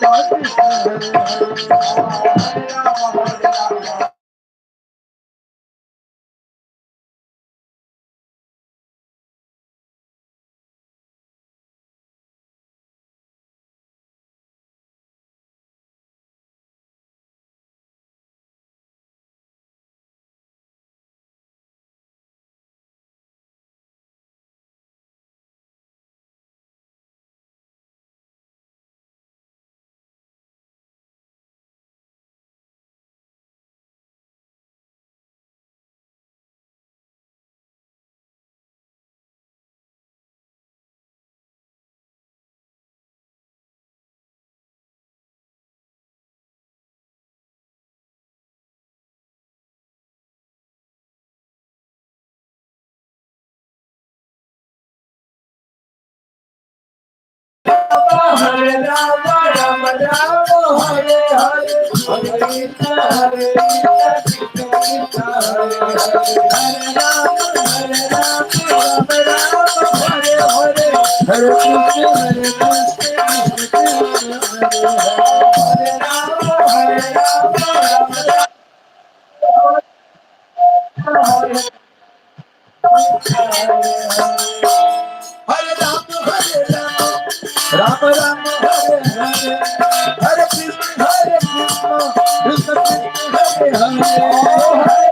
Hare Rama, Rama Rama, Hare Hare, Hare Krishna, Hare Krishna, Krishna Krishna, Hare Rama, Hare Rama, Rama Rama, Hare Hare, Hare Krishna, Hare Krishna, Hare Rama, Hare Rama, Rama Rama, Hare Hare, Hare Krishna, Krishna Krishna, Hare Hare.